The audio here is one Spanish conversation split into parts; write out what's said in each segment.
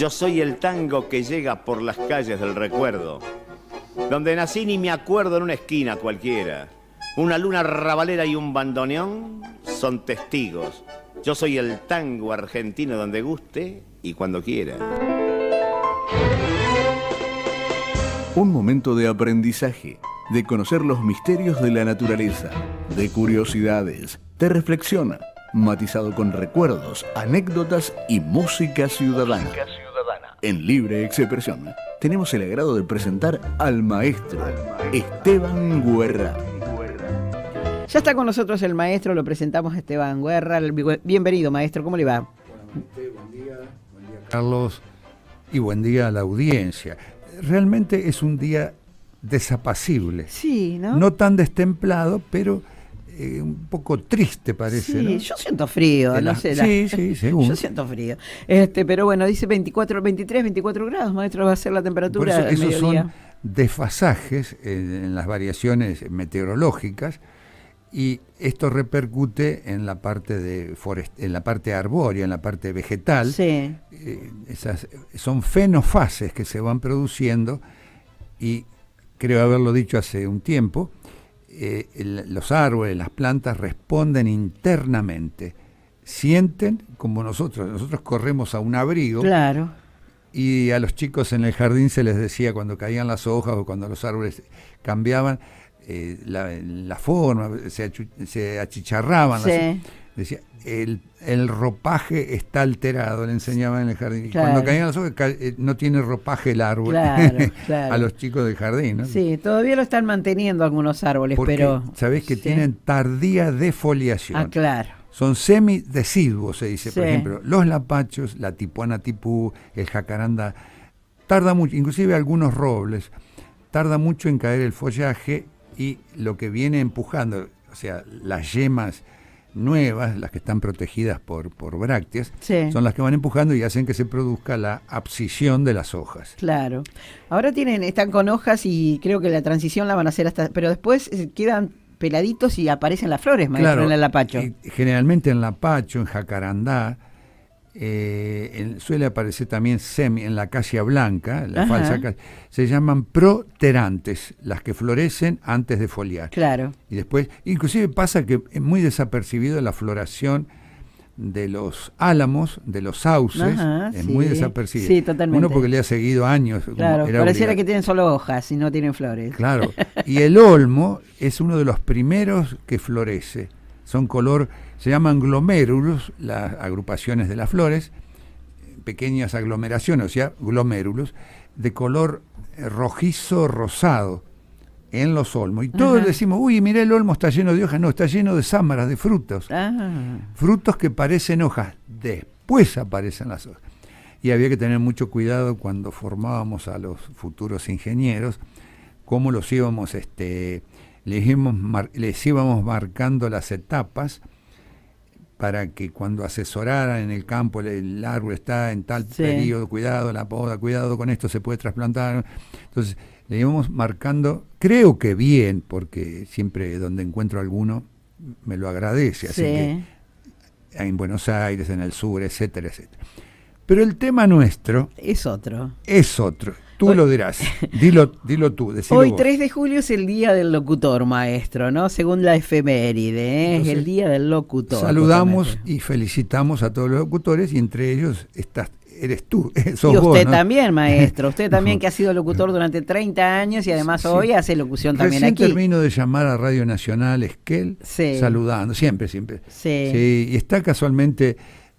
Yo soy el tango que llega por las calles del recuerdo. Donde nací ni me acuerdo en una esquina cualquiera. Una luna rabalera y un bandoneón son testigos. Yo soy el tango argentino donde guste y cuando quiera. Un momento de aprendizaje, de conocer los misterios de la naturaleza, de curiosidades, de reflexión, matizado con recuerdos, anécdotas y música ciudadana. En Libre Expresión tenemos el agrado de presentar al maestro Esteban Guerra. Ya está con nosotros el maestro, lo presentamos a Esteban Guerra. Bienvenido, maestro, ¿cómo le va? Buen día, Carlos, y buen día a la audiencia. Realmente es un día desapacible. Sí, ¿no? No tan destemplado, pero un poco triste parece. Sí, ¿no? yo siento frío, no sé. Sí, según. Yo siento frío. Pero bueno, dice 23, 24 grados, maestro, va a ser la temperatura Por del eso, esos mediodía. son desfasajes en las variaciones meteorológicas, y esto repercute en la parte en la parte arbórea, en la parte vegetal. Sí. Esas son fenofases que se van produciendo, y creo haberlo dicho hace un tiempo. Los árboles, las plantas responden internamente, sienten como nosotros corremos a un abrigo. Claro. Y a los chicos en el jardín se les decía, cuando caían las hojas o cuando los árboles cambiaban la forma, se achicharraban, Sí. decía, el ropaje está alterado, le enseñaban en el jardín. Claro. Y cuando caían las hojas, no tiene ropaje el árbol. Claro. A los chicos del jardín, ¿no? Sí, todavía lo están manteniendo algunos árboles, Porque pero... sabés que sí. tienen tardía defoliación. Ah, claro. Son semideciduos, se dice. Por Sí. ejemplo, los lapachos, la tipuana tipú, el jacaranda, tarda mucho, inclusive algunos robles, tarda mucho en caer el follaje, y lo que viene empujando, o sea, las yemas nuevas, las que están protegidas por brácteas, Sí. son las que van empujando y hacen que se produzca la abscisión de las hojas. Claro. Ahora están con hojas y creo que la transición la van a hacer pero después quedan peladitos y aparecen las flores, maestro, Claro, en el lapacho. y generalmente en lapacho, en jacarandá, suele aparecer también en la acacia blanca, la Ajá. falsa acacia, se llaman proterantes, las que florecen antes de foliar. Claro. Y después, inclusive pasa que es muy desapercibido la floración de los álamos, de los sauces. Ajá, es sí. muy desapercibido. Sí, totalmente. Uno porque le ha seguido años. como Claro, era pareciera obligatorio. que tienen solo hojas y no tienen flores. Claro, y el olmo es uno de los primeros que florece. Son color, se llaman glomérulos, las agrupaciones de las flores, pequeñas aglomeraciones, o sea, glomérulos, de color rojizo rosado en los olmos. Y todos Ajá. decimos, uy, mirá, el olmo está lleno de hojas. No, está lleno de sámaras, de frutos. Ah, Frutos que parecen hojas, después aparecen las hojas. Y había que tener mucho cuidado cuando formábamos a los futuros ingenieros, cómo los íbamos, les íbamos marcando las etapas para que cuando asesoraran en el campo, el árbol está en tal Sí. periodo, cuidado, la poda, cuidado con esto, se puede trasplantar. Entonces le íbamos marcando, creo que bien, porque siempre donde encuentro alguno me lo agradece, así sí. que en Buenos Aires, en el sur, etcétera, etcétera. Pero el tema nuestro Es otro. es otro. Tú Hoy- lo dirás. Dilo tú, decilo Hoy vos. 3 de julio es el Día del Locutor, maestro, ¿no? Según la efeméride, ¿eh? Es Entonces, el Día del Locutor. Saludamos justamente. y felicitamos a todos los locutores, y entre ellos eres tú, sos Y vos, usted ¿no? también, maestro. Usted también, que ha sido locutor durante 30 años y además Sí. hoy hace locución también Recién aquí. termino de llamar a Radio Nacional Esquel, Sí. saludando, siempre. Sí. Y está casualmente,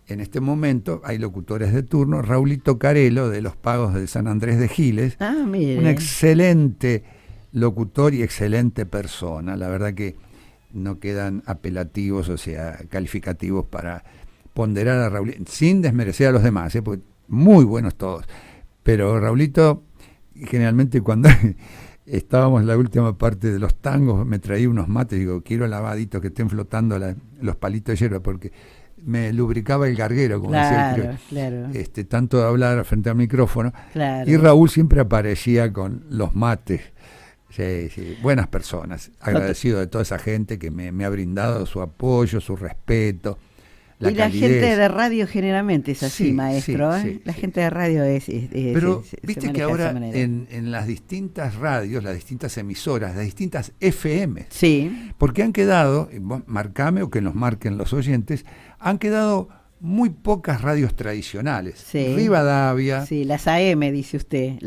en este momento, hay locutores de turno, Raulito Carelo, de Los Pagos de San Andrés de Giles, Ah, mire. un excelente locutor y excelente persona. La verdad que no quedan apelativos, o sea, calificativos para ponderar a Raulito, sin desmerecer a los demás, porque muy buenos todos. Pero Raulito, generalmente cuando estábamos en la última parte de los tangos, me traía unos mates, digo, quiero lavaditos que estén flotando los palitos de hierba, porque me lubricaba el garguero, como decía el Claro. tanto de hablar frente al micrófono. Claro. Y Raúl siempre aparecía con los mates. Sí, buenas personas. Agradecido de toda esa gente que me ha brindado su apoyo, su respeto. la y la calidez. gente de radio generalmente es así, Sí, maestro. sí, ¿eh? sí, La sí. gente de radio es Pero se viste que maneja de ahora esa manera. en las distintas radios, las distintas emisoras, las distintas FM, Sí, porque han quedado, y vos marcame o que nos marquen los oyentes, han quedado muy pocas radios tradicionales. Sí. Rivadavia, sí, las AM, dice usted.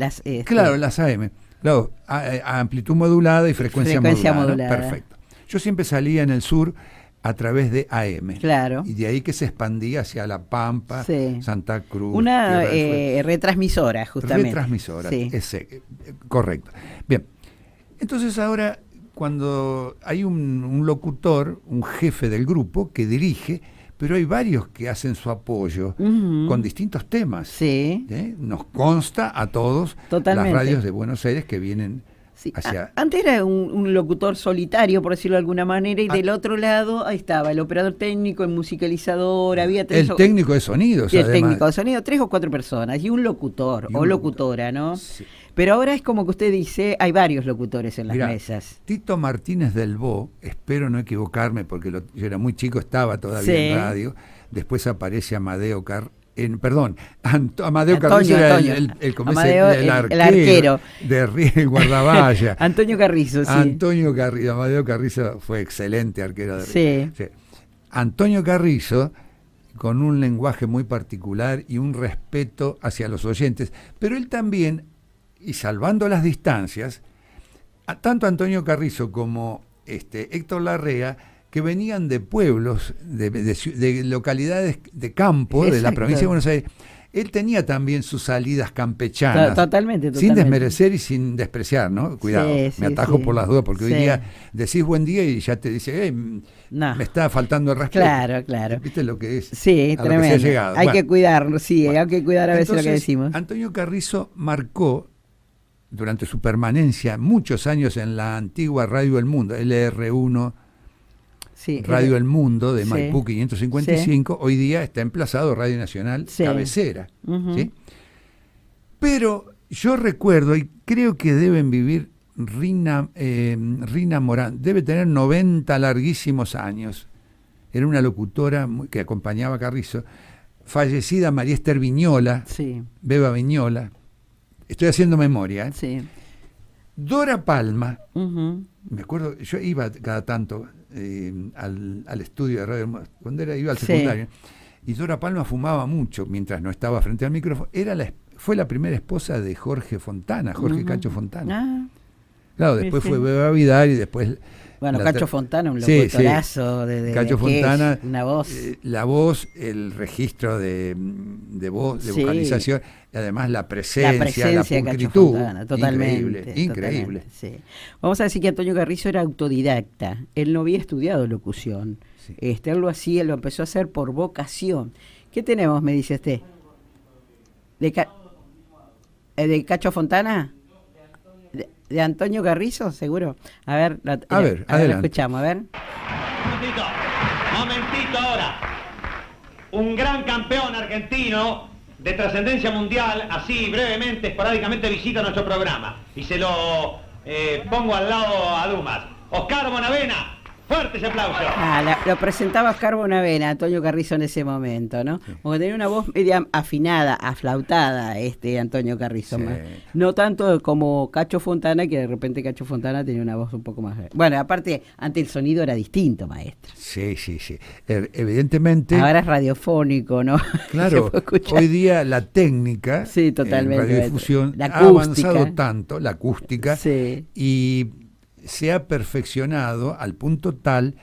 claro, las AM, claro, a amplitud modulada y frecuencia modulada, ¿no? modulada. Perfecto. Yo siempre salía en el sur a través de AM. Claro. Y de ahí que se expandía hacia La Pampa, Sí. Santa Cruz. Una Tierra del Fuego. retransmisora, justamente. Retransmisora, Sí. correcto. Bien, entonces ahora cuando hay un locutor, un jefe del grupo que dirige, pero hay varios que hacen su apoyo Ujú. con distintos temas. Sí. Nos consta a todos Totalmente. las radios de Buenos Aires que vienen Sí. hacia... Antes era un locutor solitario, por decirlo de alguna manera, y Ah. del otro lado ahí estaba el operador técnico, el musicalizador, había El técnico de sonidos, y el además. técnico de sonido, 3 o 4 personas, y un locutor Y o un locutora, ¿no? Sí. Pero ahora es como que usted dice, hay varios locutores en las Mirá, mesas. Tito Martínez del Bo, espero no equivocarme porque yo era muy chico, estaba todavía Sí. en radio, después aparece Amadeo Amadeo Antonio, Carrizo era Antonio. ¿cómo es? Amadeo, el el arquero. de el guardavalla. Antonio Carrizo, sí. Antonio Carrizo, Amadeo Carrizo fue excelente arquero de Sí. Sí. Antonio Carrizo, con un lenguaje muy particular y un respeto hacia los oyentes, pero él también, y salvando las distancias, tanto Antonio Carrizo como Héctor Larrea, que venían de pueblos, de localidades de campo, de la Exacto. provincia de Buenos Aires, él tenía también sus salidas campechanas. Totalmente. Sin desmerecer y sin despreciar, ¿no? Cuidado, Sí, me sí, atajo sí. por las dudas, porque Sí. hoy día decís buen día y ya te dice, No. me está faltando el respeto. Claro. ¿Viste lo que es? Sí, a lo que se ha tremendo. llegado. Hay Bueno, que cuidarlo, sí, bueno. hay que cuidar a veces lo que Entonces, decimos. Antonio Carrizo marcó, durante su permanencia, muchos años en la antigua Radio El Mundo, LR1, Sí, Radio El Mundo de Sí. Maipú 555, hoy día está emplazado Radio Nacional Sí. Cabecera. Ujú. ¿Sí? Pero yo recuerdo, y creo que deben vivir Rina Morán, debe tener 90 larguísimos años. Era una locutora que acompañaba a Carrizo, fallecida María Esther Viñola, Sí, Beba Viñola. Estoy haciendo memoria. sí. Dora Palma, Ujú. me acuerdo, yo iba cada tanto al estudio de radio cuando iba al Sí. secundario, y Dora Palma fumaba mucho mientras no estaba frente al micrófono. Fue la primera esposa de Jorge Fontana, Jorge Ujú. Cacho Fontana. Ah, Claro, después sí. fue Beba Vidal y después... bueno, la Cacho Fontana, un Sí, locutorazo de Cacho que es Fontana, una voz. la voz, el registro de voz, de Sí. vocalización, y además la presencia, la de Cacho pulcritud. Fontana, totalmente. Increíble. Totalmente, sí. Vamos a decir que Antonio Carrizo era autodidacta. Él no había estudiado locución. Sí. Él lo hacía, lo empezó a hacer por vocación. ¿Qué tenemos, me dice usted? ¿De Cacho Fontana? ¿De Antonio Carrizo, seguro? A ver, A ver, lo adelante. escuchamos, a ver. Momentito ahora. Un gran campeón argentino de trascendencia mundial, así brevemente, esporádicamente visita nuestro programa. Y se lo pongo al lado a Dumas. Oscar Bonavena, fuerte ese aplauso. Lo presentaba Oscar Bonavena, Antonio Carrizo en ese momento, ¿no? Porque tenía una voz media afinada, aflautada, Antonio Carrizo. Sí. Más. No tanto como Cacho Fontana, que de repente Cacho Fontana tenía una voz un poco más... Bueno, aparte, antes el sonido era distinto, maestro. Sí. Evidentemente, Ahora es radiofónico, ¿no? claro, Se puede escuchar. hoy día la técnica Sí, totalmente. en radiodifusión La ha acústica. avanzado tanto, la acústica, Sí. y se ha perfeccionado al punto tal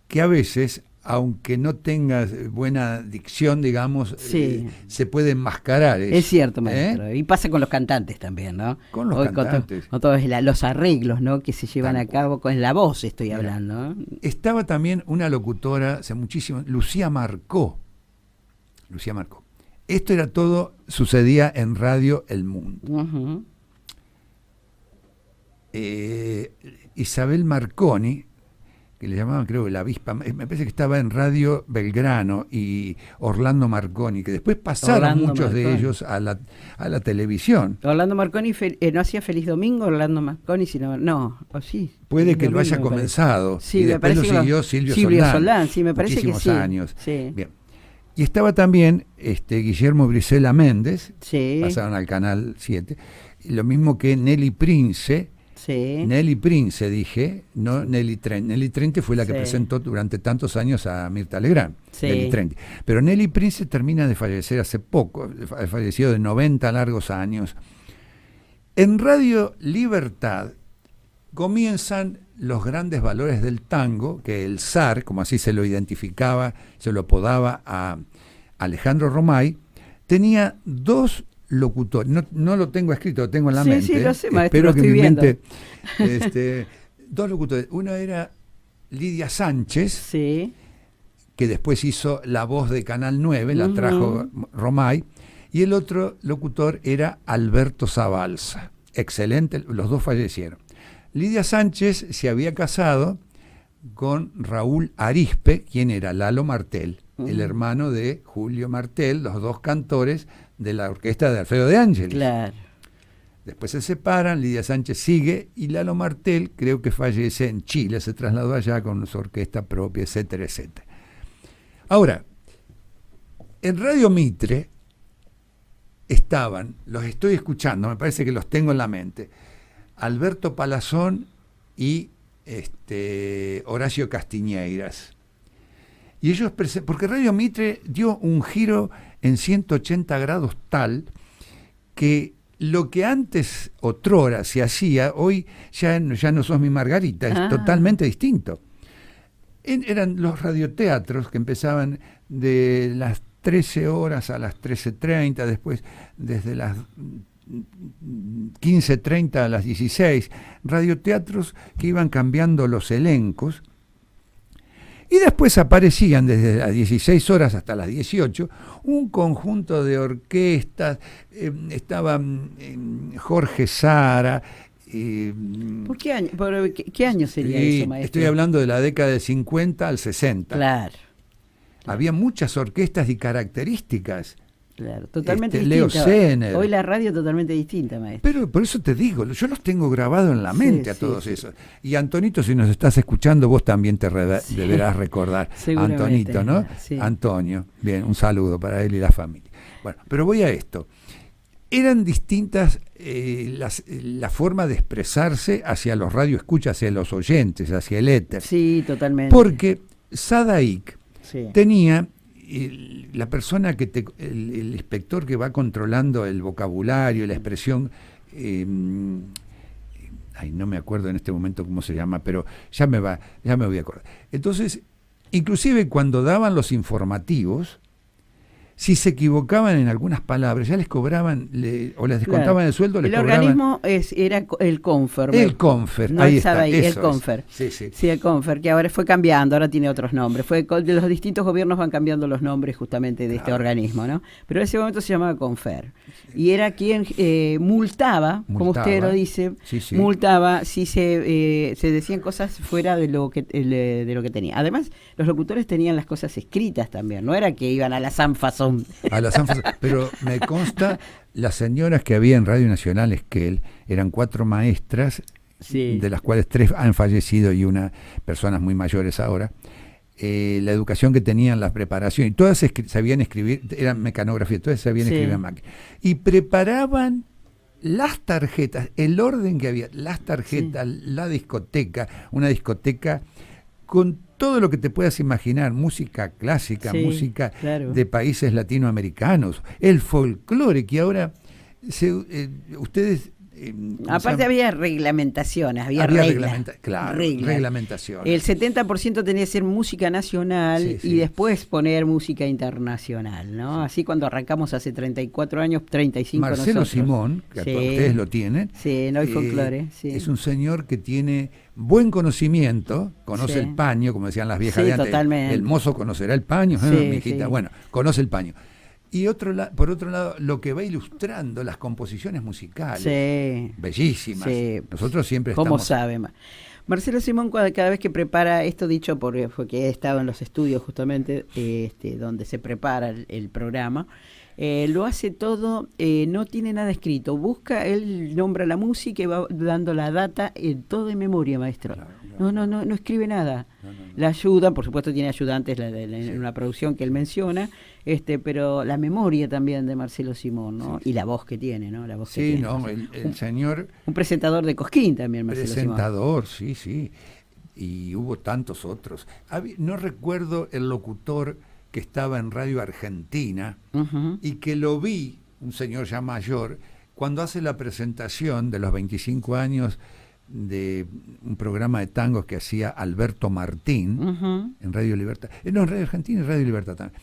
que a veces, aunque no tengas buena dicción, digamos, Sí. se puede enmascarar eso. Es cierto, maestro. Y pasa con los cantantes también, ¿no? Con los Hoy cantantes. Con todos los arreglos, ¿no? Que se llevan Tal a cabo con la voz, estoy Mira. hablando, ¿no? Estaba también una locutora hace muchísimo, Lucía Marcó. Esto era todo, sucedía en Radio El Mundo. Ujú. Isabel Marconi, que le llamaban, creo, la avispa, me parece que estaba en Radio Belgrano, y Orlando Marconi, que después pasaron Orlando muchos de Marconi. ellos a la televisión. Orlando Marconi no hacía Feliz Domingo, Orlando Marconi, sino no, o sí. Puede Feliz que lo haya Domingo, me parece. comenzado, Sí, y me después parece lo que siguió Silvio Silvio Soldán. Soldán, sí, me parece que muchísimos sí. años. Sí. Bien. Y estaba también Guillermo Brizuela Méndez, Sí. pasaron al Canal 7, lo mismo que Nelly Prince. Sí. Nelly Prince, dije, no Nelly Trent. Nelly Trent fue la que Sí. presentó durante tantos años a Mirta Legrand. Sí. Nelly Trent. Pero Nelly Prince termina de fallecer hace poco, falleció de 90 largos años. En Radio Libertad comienzan los grandes valores del tango, que el zar, como así se lo identificaba, se lo apodaba a Alejandro Romay, tenía dos locutores. No lo tengo escrito, lo tengo en la mente. Sí, lo sé, maestro, Espero lo que estoy mi viendo. mente... dos locutores. Uno era Lidia Sánchez, Sí. que después hizo la voz de Canal 9, la trajo Romay, y el otro locutor era Alberto Zabalza. Excelente, los dos fallecieron. Lidia Sánchez se había casado con Raúl Arizpe, quien era Lalo Martel, el hermano de Julio Martel, los dos cantores de la orquesta de Alfredo de Ángeles. Claro. Después se separan, Lidia Sánchez sigue y Lalo Martel creo que fallece en Chile, se trasladó allá con su orquesta propia, etcétera, etcétera. Ahora, en Radio Mitre estaban, los estoy escuchando, me parece que los tengo en la mente, Alberto Palazón y Horacio Castiñeiras. Y ellos, porque Radio Mitre dio un giro en 180 grados tal que lo que antes, otrora, se hacía, hoy ya no sos mi Margarita, es totalmente distinto. Eran los radioteatros que empezaban de las 13 horas a las 13:30, después desde las 15:30 a las 16, radioteatros que iban cambiando los elencos. Y después aparecían desde las 16 horas hasta las 18 un conjunto de orquestas, estaban Jorge Sara. ¿Por qué año sería eso, maestro? Estoy hablando de la década del 50 al 60. Claro. Había muchas orquestas y características. Claro, totalmente Leo distinta. Sener. Hoy la radio totalmente distinta, maestro. Pero por eso te digo, yo los tengo grabado en la mente a Sí, todos sí. esos. Y Antonito, si nos estás escuchando, vos también deberás recordar. Seguramente, Antonito, ¿no? sí. Antonio. Bien, un saludo para él y la familia. Bueno, pero voy a esto. Eran distintas la forma de expresarse hacia los radioescuchas, hacia los oyentes, hacia el éter. Sí, totalmente. Porque Sadaik Sí. tenía la persona que el inspector que va controlando el vocabulario, la expresión, no me acuerdo en este momento cómo se llama, pero ya me voy a acordar. Entonces, inclusive cuando daban los informativos, si se equivocaban en algunas palabras, ya les cobraban, o les descontaban Claro. el sueldo, les El cobraban. organismo era el CONFER. El CONFER, no ahí el está, SADAI, eso el es. CONFER. Sí. Sí, el CONFER, que ahora fue cambiando, ahora tiene otros nombres. De los distintos gobiernos van cambiando los nombres justamente de este organismo, ¿no? Pero en ese momento se llamaba CONFER. Y era quien multaba, como usted lo dice, Sí. multaba si se decían cosas fuera de lo que tenía. Además, los locutores tenían las cosas escritas también, no era que iban a la sanfazón. A las ánfasas, pero me consta, las señoras que había en Radio Nacional Esquel eran 4 maestras, Sí. de las cuales 3 han fallecido y personas muy mayores ahora. La educación que tenían, la preparación, y todas sabían escribir, eran mecanografía, todas sabían Sí. escribir en máquina. Y preparaban las tarjetas, el orden que había, las tarjetas, la discoteca, una discoteca con todo lo que te puedas imaginar, música clásica, Sí, música claro. de países latinoamericanos, el folclore que ahora ustedes... Aparte había reglamentaciones, había reglas. reglamentación. El 70% tenía que ser música nacional Sí, sí. y después poner música internacional, ¿no? Así cuando arrancamos hace 34 años, 35 Marcelo nosotros. Simón, que Sí. ustedes lo tienen, Sí, no hay folclore, sí. es un señor que tiene buen conocimiento, conoce Sí. el paño, como decían las viejas Sí, de antes. totalmente. El mozo conocerá el paño, Sí, mijita. sí. Bueno, conoce el paño. Y por otro lado, lo que va ilustrando las composiciones musicales, Sí. bellísimas. Sí. Nosotros siempre ¿Cómo estamos... sabe? Marcelo Simón, cada vez que prepara esto, dicho porque he estado en los estudios justamente donde se prepara el programa, Lo hace todo, no tiene nada escrito. Busca, él nombra la música y va dando la data, todo de memoria, maestro. No escribe nada. La ayuda, por supuesto tiene ayudantes en una producción que él menciona, pero la memoria también de Marcelo Simón, ¿no? Sí. Y la voz que tiene, ¿no? La voz que tiene. No, el señor... Un presentador de Cosquín también, Marcelo presentador, Simón. Sí. Y hubo tantos otros. No recuerdo el locutor que estaba en Radio Argentina y que lo vi, un señor ya mayor, cuando hace la presentación de los 25 años de un programa de tangos que hacía Alberto Martín en Radio Libertad. No, en Radio Argentina y Radio Libertad también,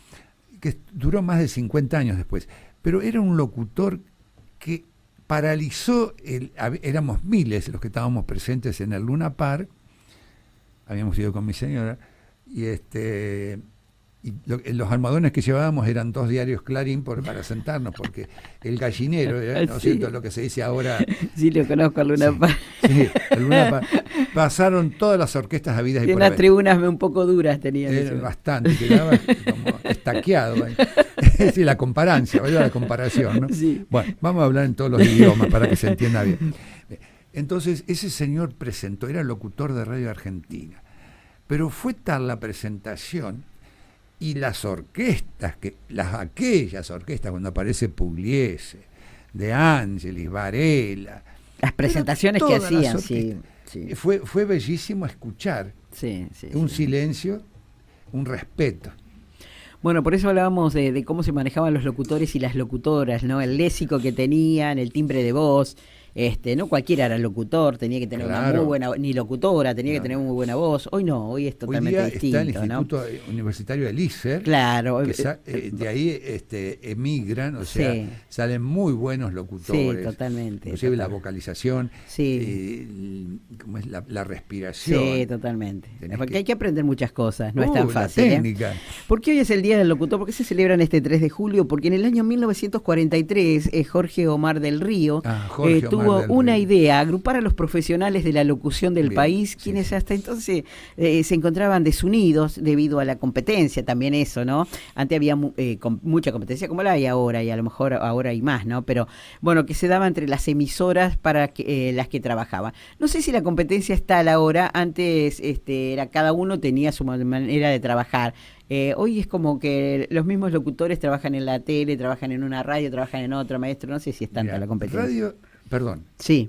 que duró más de 50 años después. Pero era un locutor que paralizó, éramos miles los que estábamos presentes en el Luna Park, habíamos ido con mi señora, y los almohadones que llevábamos eran 2 diarios Clarín para sentarnos, porque el gallinero, ¿no es cierto? Lo que se dice ahora. Sí, lo conozco, el Luna Park. Sí, el Luna Park. Pasaron todas las orquestas habidas y por haber. Unas tribunas un poco duras tenían. Bastante, quedaba como estaqueado. Sí, la comparancia, la comparación, ¿no? Sí. Bueno, vamos a hablar en todos los idiomas para que se entienda bien. Entonces, ese señor presentó, era locutor de Radio Argentina, pero fue tal la presentación y las orquestas, aquellas orquestas, cuando aparece Pugliese, De Angelis, Varela, las presentaciones que hacían, sí. Fue bellísimo escuchar. Un silencio, un respeto. Bueno, por eso hablábamos de cómo se manejaban los locutores y las locutoras, ¿no? El léxico que tenían, el timbre de voz. No cualquiera era locutor, tenía que tener una muy buena, ni locutora, tenía que tener muy buena voz. Hoy no, hoy es totalmente distinto. Está el Instituto Universitario del ISER, claro, que de ahí emigran, o sea, salen muy buenos locutores. Sí, totalmente. Inclusive la vocalización, ¿cómo es? La respiración. Sí, totalmente. Porque hay que aprender muchas cosas, no es tan fácil. La técnica. ¿Por qué hoy es el Día del Locutor? ¿Por qué se celebran este 3 de julio? Porque en el año 1943 Jorge Omar del Río tuvo una idea, agrupar a los profesionales de la locución del país, quienes hasta entonces se encontraban desunidos debido a la competencia, también eso, ¿no? Antes había mucha competencia como la hay ahora, y a lo mejor ahora hay más, ¿no? Pero bueno, que se daba entre las emisoras para las que trabajaban. No sé si la competencia está a la hora, antes era cada uno tenía su manera de trabajar. Hoy es como que los mismos locutores trabajan en la tele, trabajan en una radio, trabajan en otra, maestro, no sé si es tanta la competencia. Perdón. Sí.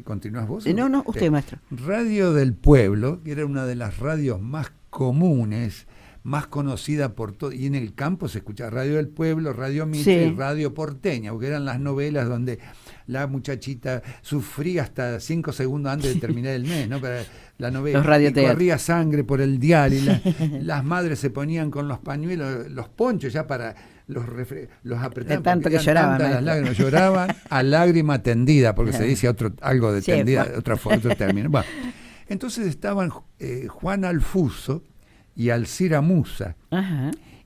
¿Continúas vos? No, usted, maestro. Radio del Pueblo, que era una de las radios más comunes, más conocida por todo, y en el campo se escuchaba Radio del Pueblo, Radio Mitre y Radio Porteña, porque eran las novelas donde la muchachita sufría hasta 5 segundos antes de terminar el mes, ¿no? Para la novela, y corría sangre por el dial, y las madres se ponían con los pañuelos, los ponchos ya para... los apretaban, de tanto que lloraban, las lágrimas, lloraban a lágrima tendida, porque se dice algo de tendida, otro término. Bueno, entonces estaban Juan Alfuso y Alcira Musa.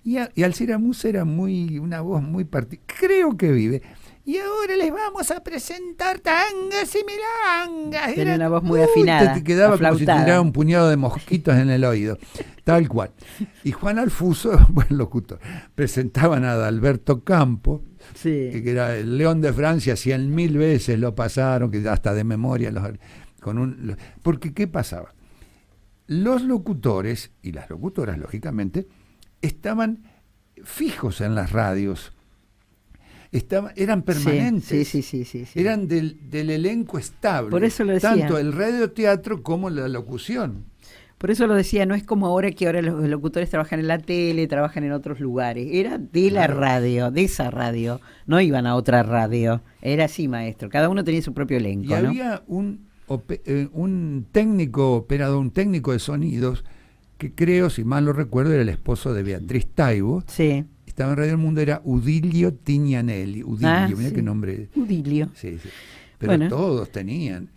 Y Alcira Musa era una voz muy particular, creo que vive. Y ahora les vamos a presentar tangas y milangas. Tiene una voz muy afinada. Te quedaba como si tirara un puñado de mosquitos en el oído. Tal cual. Y Juan Alfuso, buen locutor, presentaban a Adalberto Campo, que era el León de Francia, 100.000 veces lo pasaron, que hasta de memoria. Porque, ¿qué pasaba? Los locutores, y las locutoras, lógicamente, estaban fijos en las radios. Eran permanentes, sí. Eran del elenco estable, por eso lo decía. Tanto el radioteatro como la locución. Por eso lo decía, no es como ahora que ahora los locutores trabajan en la tele, trabajan en otros lugares, era de la radio, de esa radio, no iban a otra radio, era así, maestro, cada uno tenía su propio elenco. Y había un técnico operador, un técnico de sonidos, que creo, si mal lo recuerdo, era el esposo de Beatriz Taibo. Sí. Estaba en Radio del Mundo, era Udilio Tignanelli. Mira qué nombre. Udilio. Sí. Pero todos tenían.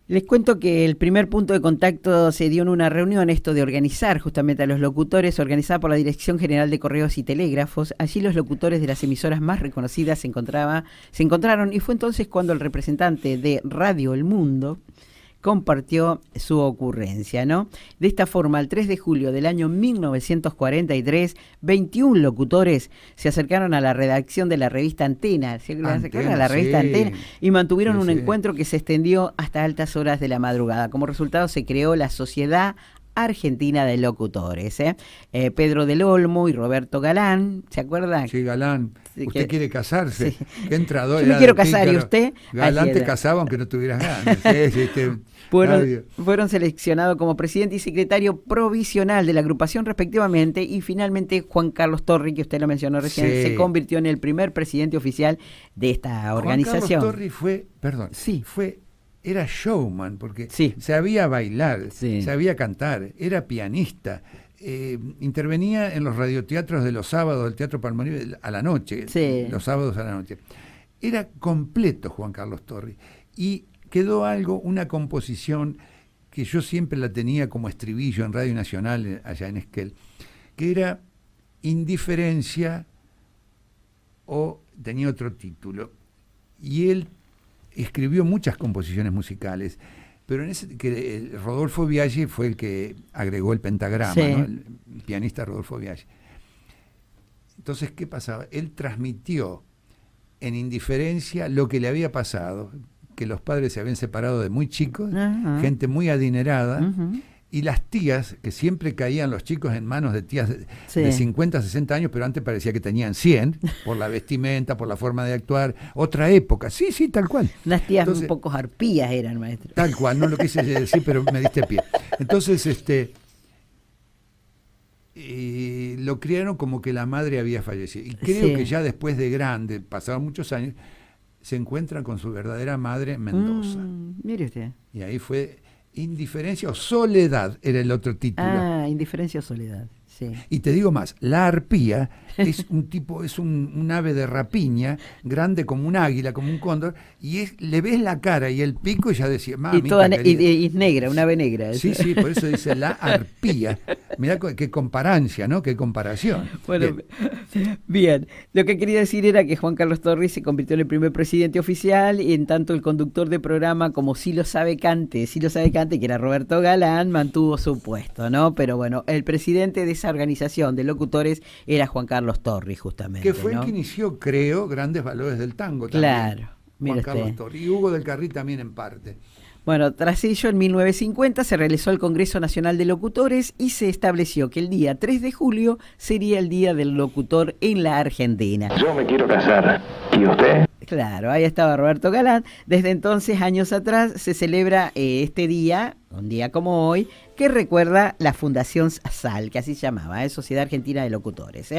Les cuento que el primer punto de contacto se dio en una reunión, esto de organizar justamente a los locutores, organizada por la Dirección General de Correos y Telégrafos. Allí los locutores de las emisoras más reconocidas se encontraron, y fue entonces cuando el representante de Radio El Mundo compartió su ocurrencia, ¿no? De esta forma, el 3 de julio del año 1943, 21 locutores se acercaron a la redacción de la revista Antena, Antena, y mantuvieron un encuentro que se extendió hasta altas horas de la madrugada. Como resultado se creó la Sociedad Argentina de Locutores. Pedro del Olmo y Roberto Galán, ¿se acuerdan? Sí, Galán. Sí, ¿Usted quiere casarse? Sí. ¿Qué entrador? Yo me quiero casar, ¿y usted? Galán te casaba aunque no tuvieras ganas. Fueron seleccionados como presidente y secretario provisional de la agrupación respectivamente, y finalmente Juan Carlos Torri, que usted lo mencionó recién, se convirtió en el primer presidente oficial de esta organización. Juan Carlos Torri era showman, porque sabía bailar, sabía cantar, era pianista, intervenía en los radioteatros de los sábados del Teatro Palmolive a la noche, los sábados a la noche. Era completo Juan Carlos Torri, y quedó una composición que yo siempre la tenía como estribillo en Radio Nacional, allá en Esquel, que era Indiferencia, o tenía otro título, y él escribió muchas composiciones musicales, pero Rodolfo Biaggi fue el que agregó el pentagrama, ¿no? El pianista Rodolfo Biaggi. Entonces, ¿qué pasaba? Él transmitió en Indiferencia lo que le había pasado, que los padres se habían separado de muy chicos, gente muy adinerada, y las tías, que siempre caían los chicos en manos de tías de 50, 60 años, pero antes parecía que tenían 100, por la vestimenta, por la forma de actuar, otra época, sí, tal cual. Unas tías un poco arpías eran, maestro. Tal cual, no lo quise decir, pero me diste pie. Entonces, lo criaron como que la madre había fallecido. Y creo que ya después de grande, pasaron muchos años, se encuentran con su verdadera madre en Mendoza. Mire usted. Y ahí fue Indiferencia o Soledad, era el otro título. Indiferencia o Soledad, sí. Y te digo más, la arpía es un ave de rapiña, grande como un águila, como un cóndor, y le ves la cara y el pico y ya decía, mamita y es negra, un ave negra. Sí, por eso dice la arpía. Mirá qué comparancia, ¿no? Qué comparación. Bueno, bien. Lo que quería decir era que Juan Carlos Torri se convirtió en el primer presidente oficial, y en tanto el conductor de programa como Sí lo sabe Cante, que era Roberto Galán, mantuvo su puesto, ¿no? Pero bueno, el presidente de esa organización de locutores era Juan Carlos Torri, justamente. Que fue el que inició, creo, Grandes Valores del Tango también. Claro. Juan Carlos Torri. Y Hugo del Carril también en parte. Bueno, tras ello, en 1950 se realizó el Congreso Nacional de Locutores y se estableció que el día 3 de julio sería el Día del Locutor en la Argentina. Yo me quiero casar. ¿Y usted? Claro, ahí estaba Roberto Galán. Desde entonces, años atrás, se celebra este día, un día como hoy, que recuerda la Fundación SAL, que así se llamaba, Sociedad Argentina de Locutores.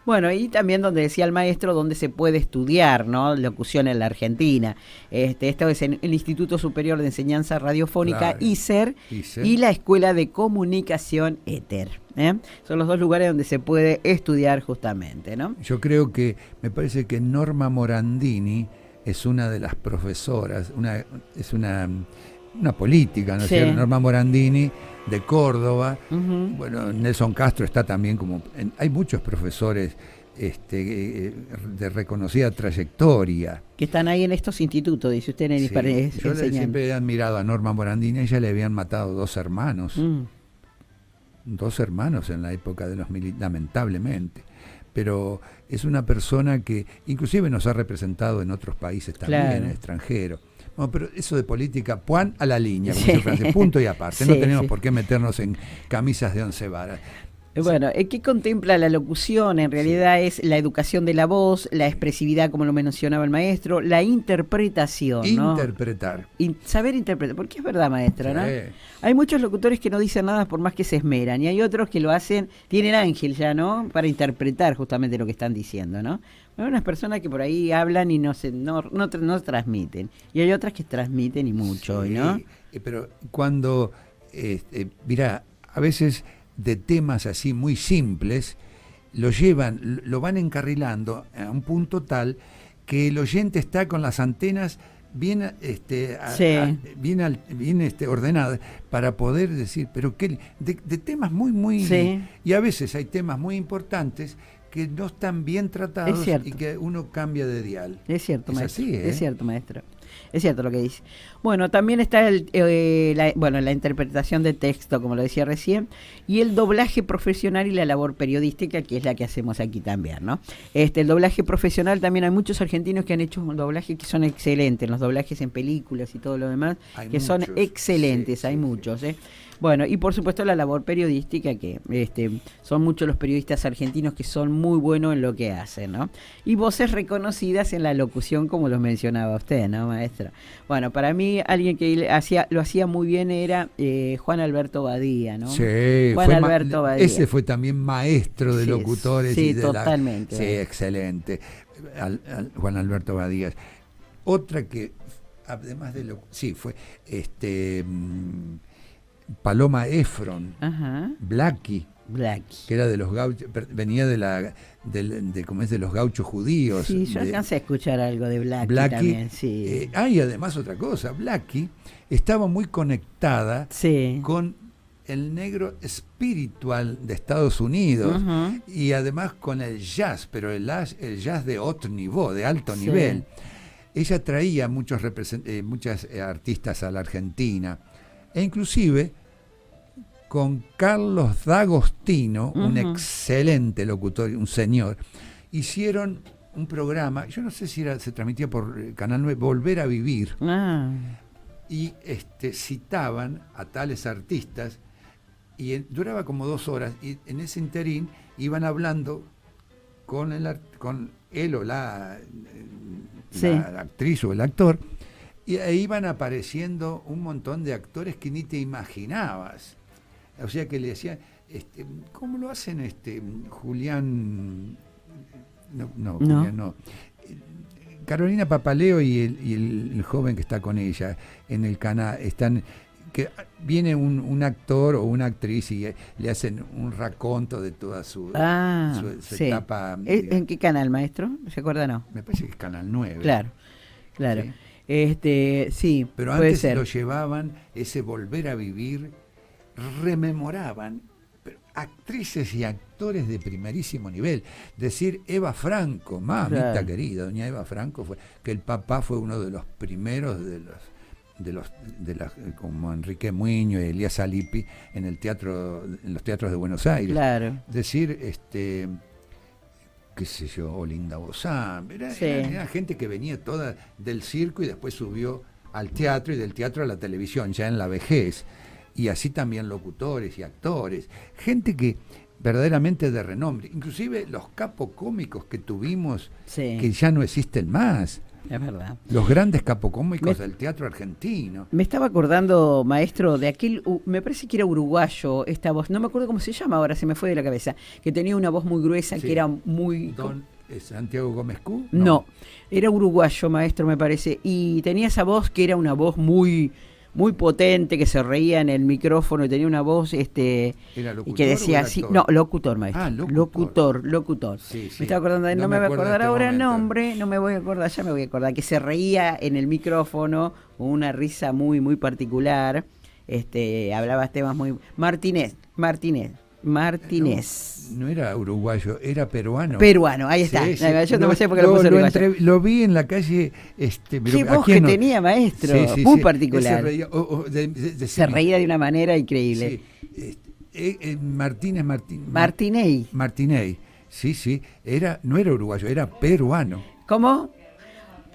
Bueno, y también donde decía el maestro, donde se puede estudiar, ¿no? Locución en la Argentina. Esto es en el Instituto Superior de Enseñanza Radiofónica, ISER, y la Escuela de Comunicación ETER. Son los dos lugares donde se puede estudiar justamente, ¿no? Yo creo que, me parece que Norma Morandini es una de las profesoras, es una política, ¿no es cierto? Norma Morandini, de Córdoba. Bueno, Nelson Castro está también hay muchos profesores de reconocida trayectoria. Que están ahí en estos institutos, dice usted, en yo siempre he admirado a Norma Morandini. A ella le habían matado 2 hermanos. 2 hermanos en la época de los militares, lamentablemente. Pero es una persona que inclusive nos ha representado en otros países también, en el extranjero. Bueno, pero eso de política, Juan a la línea, como dice Francia, punto y aparte. No tenemos por qué meternos en camisas de 11 varas. Bueno, ¿qué contempla la locución? En realidad es la educación de la voz, la expresividad, como lo mencionaba el maestro, la interpretación, ¿no? Interpretar. Saber interpretar, porque es verdad, maestro, ¿no? Hay muchos locutores que no dicen nada por más que se esmeran, y hay otros que lo hacen, tienen ángel ya, ¿no? Para interpretar justamente lo que están diciendo, ¿no? Hay unas personas que por ahí hablan y no transmiten, y hay otras que transmiten y mucho, ¿no? Pero cuando, mirá, a veces de temas así muy simples, lo van encarrilando a un punto tal que el oyente está con las antenas bien ordenadas para poder decir, pero de temas muy y a veces hay temas muy importantes que no están bien tratados y que uno cambia de dial. Es cierto, maestro. Así, es cierto, maestro. Es cierto lo que dice. Bueno, también está la interpretación de texto, como lo decía recién, y el doblaje profesional y la labor periodística, que es la que hacemos aquí también, ¿no? El doblaje profesional, también hay muchos argentinos que han hecho un doblaje que son excelentes, los doblajes en películas y todo lo demás, Hay que son muchos, excelentes, sí, hay sí, muchos, ¿eh? Bueno, y por supuesto la labor periodística, que son muchos los periodistas argentinos que son muy buenos en lo que hacen, ¿no? Y voces reconocidas en la locución, como lo mencionaba usted, ¿no, maestra? Bueno, para mí alguien que lo hacía muy bien era Juan Alberto Badía, ¿no? Sí, Juan Alberto Badía. Ese fue también maestro de Sí, locutores. sí, y de totalmente. Sí, excelente. Juan Alberto Badía. Otra que, además de sí, fue Paloma Efron, Ajá. Blackie, que era de los gauchos, venía de los gauchos judíos. Sí, yo alcancé a escuchar algo de Blackie también, sí. Y además otra cosa, Blackie estaba muy conectada Sí. con el negro espiritual de Estados Unidos, Ujú. y además con el jazz, pero el jazz de otro nivel, de alto Sí. nivel. Ella traía muchas artistas a la Argentina, e inclusive con Carlos D'Agostino, un Ujú. excelente locutor, un señor, hicieron un programa, yo no sé si se transmitía por Canal 9, Volver a Vivir, Ah, y citaban a tales artistas, y duraba como 2 horas, y en ese interín iban hablando con él o la Sí. actriz o el actor, y ahí iban apareciendo un montón de actores que ni te imaginabas. O sea que le decían, ¿cómo lo hacen Julián? No. Julián no. Carolina Papaleo y el joven que está con ella en el canal, que viene un actor o una actriz y le hacen un raconto de toda su sí. etapa. ¿En qué canal, maestro? ¿Se acuerda? No. Me parece que es Canal 9. Claro. Sí. Sí, Pero puede antes ser. lo llevaban, ese Volver a Vivir, rememoraban actrices y actores de primerísimo nivel. Decir Eva Franco, mamita Claro. querida, doña Eva Franco, que el papá fue uno de los primeros como Enrique Muñoz y Elías Alipi en los teatros de Buenos Aires. Claro. Decir, qué sé yo, Olinda Bozán, era gente que venía toda del circo y después subió al teatro, y del teatro a la televisión, ya en la vejez, y así también locutores y actores, gente que verdaderamente de renombre, inclusive los capocómicos que tuvimos, Sí. que ya no existen más, Es verdad. los grandes capocómicos del teatro argentino. Me estaba acordando, maestro, de aquel, me parece que era uruguayo, esta voz, no me acuerdo cómo se llama ahora, se me fue de la cabeza, que tenía una voz muy gruesa, Sí. que era muy... Don Santiago Gómez Q. No, era uruguayo, maestro, me parece, y tenía esa voz que era una voz muy potente, que se reía en el micrófono y tenía una voz ¿Era y locutor que decía o era así, actor? no, locutor, maestro. Ah, locutor. Locutor. Sí, sí. Me estaba acordando, No no me me voy a acuerdo acordar en este ahora el momento. nombre, no me voy a acordar, ya me voy a acordar, que se reía en el micrófono con una risa muy particular. Hablaba temas muy... Martínez. No era uruguayo, era peruano. Peruano, ahí está. Sí, sí. Yo no sé por qué lo puse uruguayo. Lo vi en la calle. Qué voz que tenía, maestro, Sí, muy sí. particular. Se reía, Se reía de una manera increíble. Sí. Martinez. Sí. No era uruguayo, era peruano. ¿Cómo?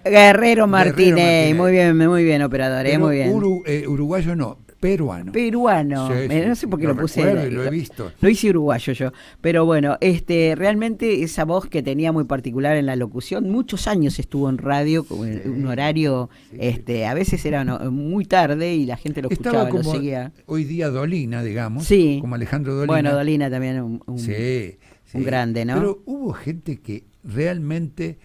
Guerrero Martínez. Martínez. Muy bien, operador, Pero muy bien. Uruguayo no, peruano. Peruano. Sí, sí, No sé por qué lo lo puse. recuerdo y lo he visto. Lo hice uruguayo yo. Pero bueno, realmente esa voz que tenía muy particular en la locución, muchos años estuvo en radio, con un horario, a veces era muy tarde y la gente lo Estaba escuchaba, lo como seguía. hoy día Dolina, digamos. Sí. Como Alejandro Dolina. Bueno, Dolina también Sí. un grande, ¿no? Pero hubo gente que realmente,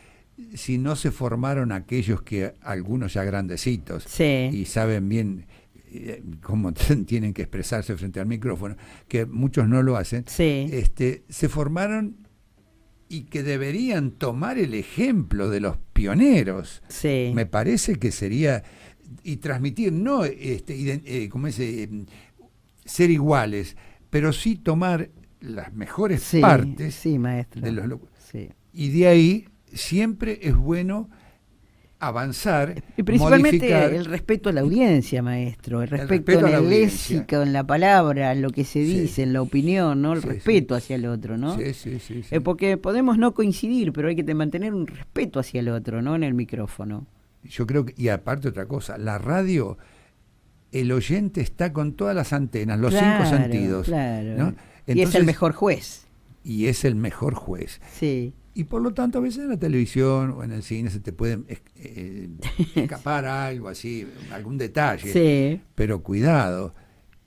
si no se formaron aquellos que algunos ya grandecitos Sí. y saben bien cómo tienen que expresarse frente al micrófono, que muchos no lo hacen, Sí. se formaron y que deberían tomar el ejemplo de los pioneros. Sí. Me parece que sería, y transmitir, no ser iguales, pero sí tomar las mejores Sí, partes sí, maestro. de los Sí. y de ahí siempre es bueno avanzar, Y principalmente modificar. el respeto a la audiencia, maestro, el respeto respeto a en la el audiencia. léxico, en la palabra, en lo que se Sí. dice, en la opinión, ¿no? El Sí, respeto hacia el otro, ¿no? Sí, sí, sí, sí. Porque podemos no coincidir, pero hay que mantener un respeto hacia el otro, ¿no? En el micrófono. Yo creo que, y aparte otra cosa, la radio, el oyente está con todas las antenas, los Claro, 5 sentidos. claro. ¿no? Y es el Entonces, mejor juez. Y es el mejor juez. Sí. Y por lo tanto, a veces en la televisión o en el cine se te puede escapar algo así, algún detalle. Sí. Pero cuidado,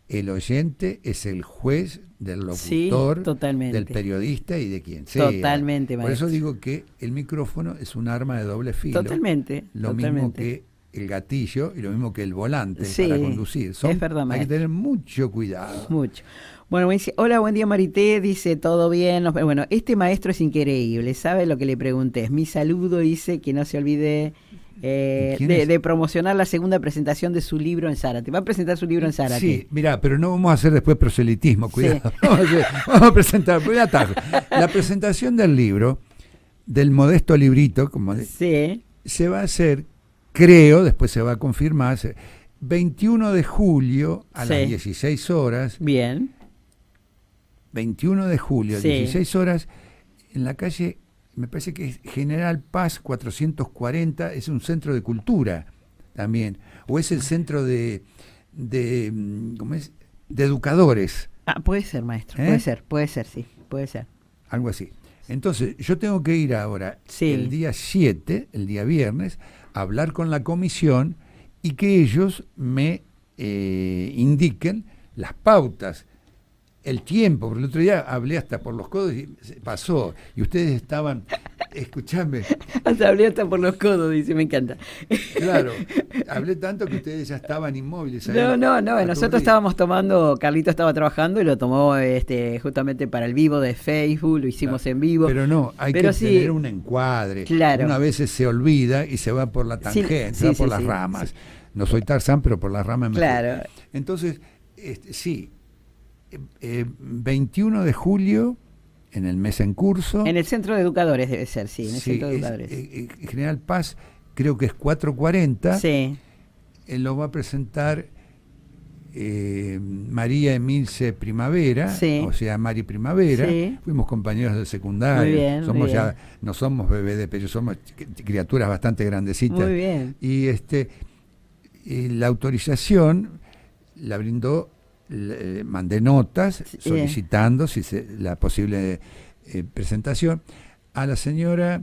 el oyente es el juez del Sí, locutor, totalmente. del periodista y de quien sea. Totalmente, Por eso maestro. digo que el micrófono es un arma de doble filo. Totalmente. Lo totalmente. mismo que el gatillo y lo mismo que el volante Sí, para conducir. es verdad, hay que maestro. tener mucho cuidado. Mucho. Bueno, me dice, hola, buen día Marité, dice, todo bien. Bueno, este maestro es increíble, ¿sabe lo que le pregunté? Es mi saludo, dice, que no se olvide ¿Quién es? de promocionar la segunda presentación de su libro en Zárate. Va a presentar su libro en Zárate. Sí, mira, pero no vamos a hacer después proselitismo, cuidado. Vamos a presentar, voy a atajo. La presentación del libro, del modesto librito, como Sí, se va a hacer, creo, después se va a confirmar, 21 de julio a Sí. las 16 horas, bien. 21 de julio, Sí. 16 horas, en la calle, me parece que es General Paz 440, es un centro de cultura también, o es el centro de ¿cómo es? De educadores, Ah, puede ser, maestro, ¿Eh? puede ser, sí, puede ser. algo así. Entonces, yo tengo que ir ahora, Sí. el día 7, el día viernes, a hablar con la comisión y que ellos me indiquen las pautas, el tiempo, porque el otro día hablé hasta por los codos y se pasó, y ustedes estaban, escuchame, Hasta hablé hasta por los codos, dice, me encanta. claro, hablé tanto que ustedes ya estaban inmóviles ahí. No, nosotros aturdidos. estábamos tomando, Carlito estaba trabajando y lo tomó justamente para el vivo de Facebook, lo hicimos en vivo. Pero no, hay Pero que sí, tener un encuadre. claro. Una vez se olvida y se va por la Sí, tangente, sí, se va sí, por las sí, ramas. sí. No soy Tarzán, pero por las ramas mejor. Claro. Entonces, sí, 21 de julio, en el mes en curso. En el centro de educadores debe ser, sí, en el Sí, centro de es, educadores. General Paz, creo que es 440. Sí, Él lo va a presentar María Emilce Primavera, Sí. o sea, Mari Primavera. Sí. Fuimos compañeros de secundaria. Muy bien, somos muy ya, bien. no somos bebés de pecho, somos criaturas bastante grandecitas. muy bien. Y la autorización la brindó, mandé notas Sí, solicitando la posible presentación a la señora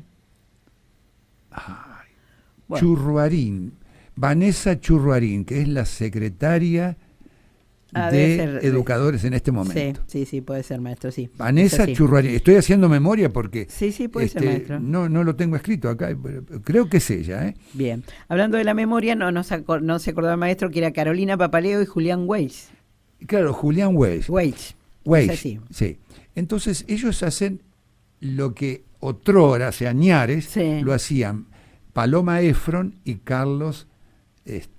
Bueno. Churruarín, Vanessa Churruarín, que es la secretaria Debe de ser educadores en este momento. Sí, puede ser, maestro, sí. Vanessa Es así. Churruarín, estoy haciendo memoria porque Sí, puede ser, maestro. no lo tengo escrito acá, pero creo que es ella, ¿eh? Bien. Hablando de la memoria, no se acordaba el maestro que era Carolina Papaleo y Julián Weiss. Claro, Julián Weiss. Weiss. Weiss, Es así. sí. Entonces ellos hacen lo que otrora, hace añares, Sí. lo hacían Paloma Efron y Carlos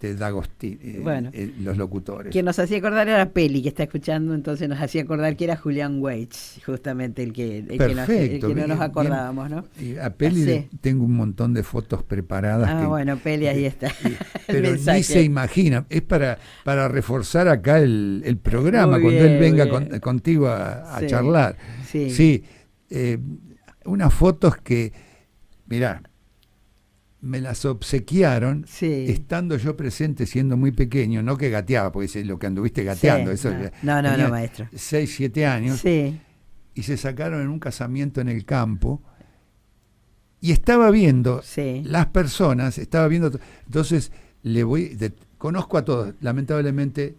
D'Agostini, Bueno. los locutores. Quien nos hacía acordar era Peli, que está escuchando, entonces nos hacía acordar que era Julián Weiss, justamente el que Perfecto. no nos bien, acordábamos, ¿no? Y a Peli Sí. tengo un montón de fotos preparadas. Ah, bueno, Peli, ahí está. Pero mensaje. ni se imagina, es para reforzar acá el programa, Muy cuando bien, él venga muy bien. contigo a Sí, charlar. sí. Sí, unas fotos que, mirá, me las obsequiaron Sí. estando yo presente, siendo muy pequeño, no que gateaba, porque es lo que anduviste gateando, Sí, eso no. ya- No, tenía maestro. 6, 7 años, Sí, y se sacaron en un casamiento en el campo, y estaba viendo sí. las personas, entonces conozco a todos, lamentablemente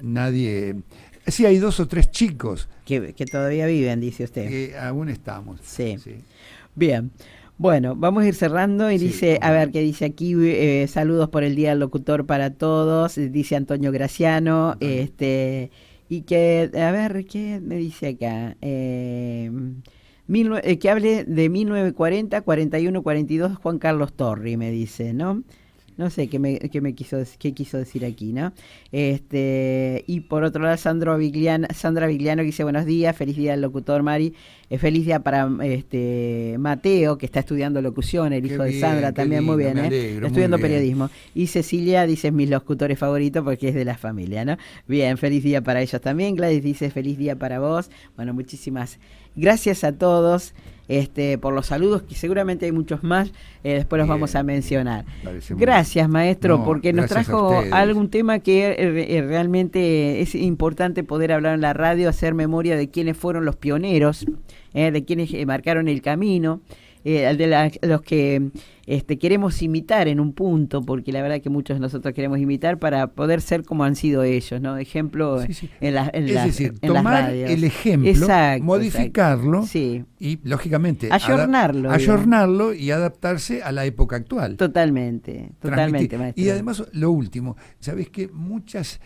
nadie, sí hay 2 o 3 chicos Que todavía viven, dice usted. que aún estamos. Sí. Bien. Bueno, vamos a ir cerrando y Sí, dice, a bueno. ver, qué dice aquí, saludos por el Día del Locutor para todos, dice Antonio Graciano, Antonio. y que, a ver, ¿qué me dice acá? Que hable de 1940, 41, 42, Juan Carlos Torri, me dice, ¿no? No sé qué quiso decir aquí, ¿no? Y por otro lado, Sandra Vigliano que dice buenos días, feliz día al locutor, Mari. Feliz día para Mateo, que está estudiando locución, el hijo de Sandra, también lindo, muy bien, me alegro, está estudiando muy bien. periodismo. Y Cecilia dice mis locutores favoritos porque es de la familia, ¿no? Bien, feliz día para ellos también. Gladys dice feliz día para vos. Bueno, muchísimas gracias a todos. Por los saludos, que seguramente hay muchos más, después los vamos a mencionar. Gracias, maestro, porque nos trajo algún tema que realmente es importante poder hablar en la radio, hacer memoria de quiénes fueron los pioneros, de quienes marcaron el camino, los que queremos imitar en un punto, porque la verdad que muchos de nosotros queremos imitar para poder ser como han sido ellos, ¿no? Ejemplo en las tomar radios. El ejemplo, Exacto, modificarlo sí. y, lógicamente, ayornarlo y adaptarse a la época actual. Totalmente, maestro. Y además, lo último, ¿sabés que muchas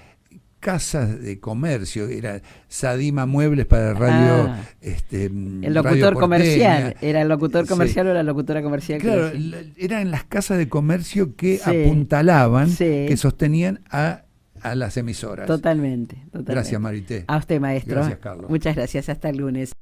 casas de comercio, era Sadima Muebles para radio, el locutor comercial, era el locutor comercial o la locutora comercial. Claro, eran las casas de comercio que apuntalaban, que sostenían a las emisoras. Totalmente. Gracias, Marité. A usted, maestro. Gracias, Carlos. Muchas gracias, hasta el lunes.